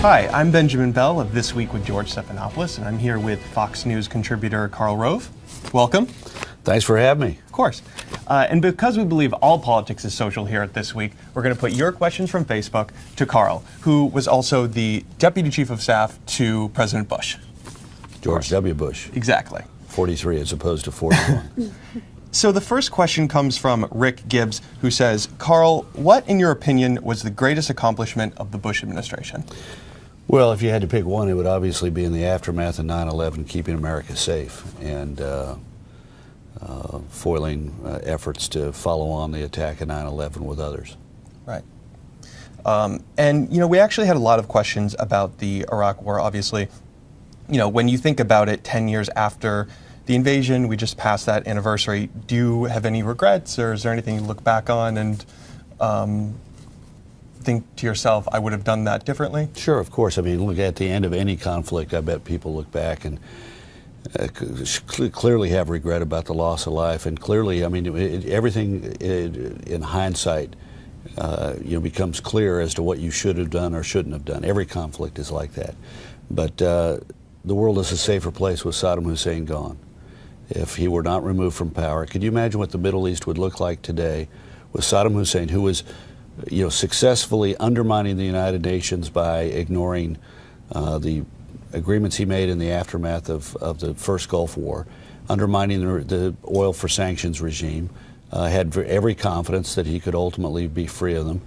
Hi, I'm Benjamin Bell of This Week with George Stephanopoulos, and I'm here with Fox News contributor Karl Rove. Welcome. Thanks for having me. Of course. And because we believe all politics is social here at This Week, we're going to put your questions from Facebook to Karl, who was also the Deputy Chief of Staff to President Bush. George W. Bush. Exactly. 43 as opposed to 41. So the first question comes from Rick Gibbs, who says, Karl, what, in your opinion, was the greatest accomplishment of the Bush administration? Well, if you had to pick one, it would obviously be in the aftermath of 9/11, keeping America safe and foiling efforts to follow on the attack of 9/11 with others. Right. And, you know, we actually had a lot of questions about the Iraq War, obviously. You know, when you think about it 10 years after the invasion, we just passed that anniversary, do you have any regrets, or is there anything you look back on and think to yourself, I would have done that differently? Sure, of course. I mean, look, at the end of any conflict, I bet people look back and clearly have regret about the loss of life. And clearly, I mean, everything in hindsight, you know, becomes clear as to what you should have done or shouldn't have done. Every conflict is like that. But the world is a safer place with Saddam Hussein gone. If he were not removed from power, could you imagine what the Middle East would look like today with Saddam Hussein, who was, you know, successfully undermining the United Nations by ignoring the agreements he made in the aftermath of the first Gulf War, undermining the oil for sanctions regime, had every confidence that he could ultimately be free of them,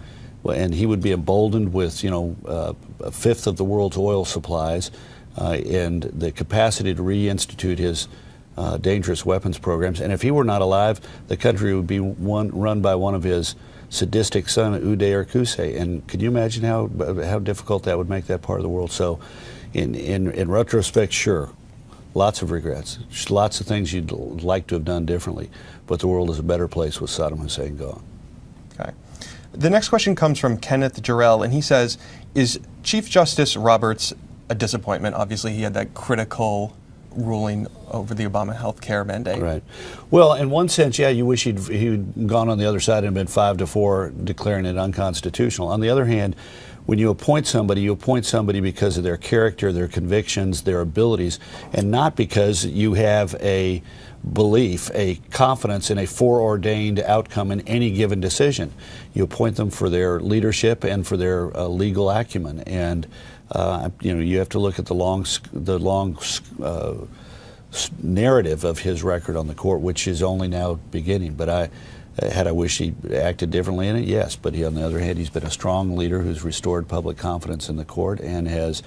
and he would be emboldened with, you know, a fifth of the world's oil supplies and the capacity to reinstitute his dangerous weapons programs. And if he were not alive, the country would be run by one of his sadistic son, Uday or Qusay. And could you imagine how difficult that would make that part of the world? So in retrospect, sure, lots of regrets, lots of things you'd like to have done differently, but the world is a better place with Saddam Hussein gone. Okay. The next question comes from Kenneth Jarrell, and he says, is Chief Justice Roberts a disappointment? Obviously, he had that critical ruling over the Obama health care mandate. Right. Well, in one sense, yeah, you wish he'd gone on the other side and been 5-4, declaring it unconstitutional. On the other hand, when you appoint somebody because of their character, their convictions, their abilities, and not because you have a belief, a confidence in a foreordained outcome in any given decision. You appoint them for their leadership and for their legal acumen. And you know, you have to look at the long narrative of his record on the court, which is only now beginning. But had I wished he acted differently in it, yes. But on the other hand, he's been a strong leader who's restored public confidence in the court and has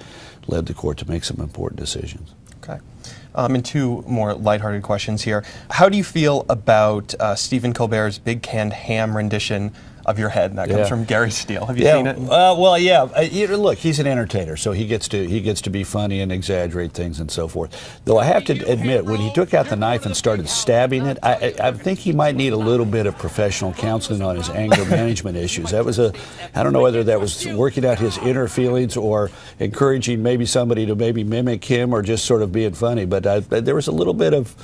led the court to make some important decisions. Okay. And two more lighthearted questions here. How do you feel about Stephen Colbert's Big Canned Ham rendition of Your Head? That comes from Gary Steele. Have you seen it? Well, yeah. Look, he's an entertainer, so he gets to be funny and exaggerate things and so forth. Though I have to admit, when he took out the knife and started stabbing it, I think he might need a little bit of professional counseling on his anger management issues. That was I don't know whether that was working out his inner feelings or encouraging maybe somebody to maybe mimic him or just sort of being funny. But there was a little bit of,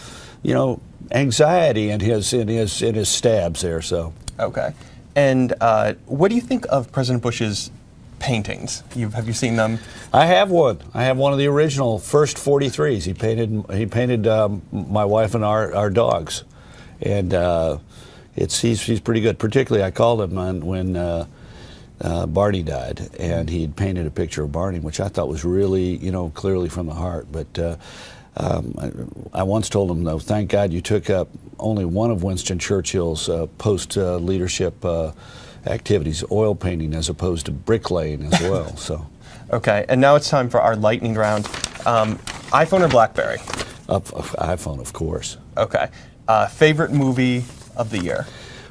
you know, anxiety in his stabs there. So okay. And what do you think of President Bush's paintings? Have you seen them? I have one. I have one of the original first 43s. He painted my wife and our dogs, and he's pretty good. Particularly, I called him when Barney died, and he had painted a picture of Barney, which I thought was really, you know, clearly from the heart. But I once told him, though, thank God you took up only one of Winston Churchill's post-leadership activities, oil painting, as opposed to bricklaying as well. So, okay, and now it's time for our lightning round. iPhone or BlackBerry? iPhone, of course. Okay. Favorite movie of the year?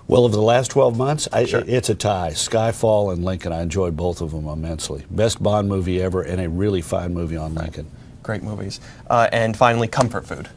Well, of the last 12 months, Sure. It's a tie. Skyfall and Lincoln. I enjoyed both of them immensely. Best Bond movie ever, and a really fine movie on Lincoln. Great movies. And finally, comfort food.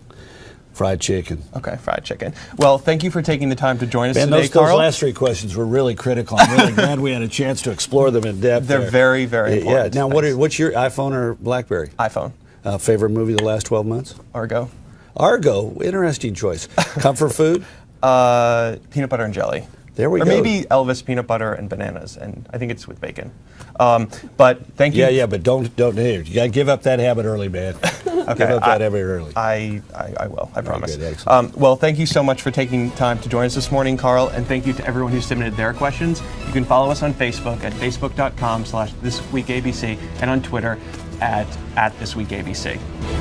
Fried chicken. Okay, fried chicken. Well, thank you for taking the time to join us today, Those Karl. last three questions were really critical. I'm really glad we had a chance to explore them in depth. They're very, very important. Yeah. Now, what's your iPhone or BlackBerry? iPhone. Favorite movie the last 12 months? Argo. Argo. Interesting choice. Comfort food? Peanut butter and jelly. There we or go. maybe Elvis peanut butter and bananas, and I think it's with bacon. But thank you. Yeah, but don't here. You got to give up that habit early, man. Okay, give up that habit early. I will. I promise. Good, excellent. Well, thank you so much for taking time to join us this morning, Karl, and thank you to everyone who submitted their questions. You can follow us on Facebook at facebook.com/thisweekabc and on Twitter at thisweekabc.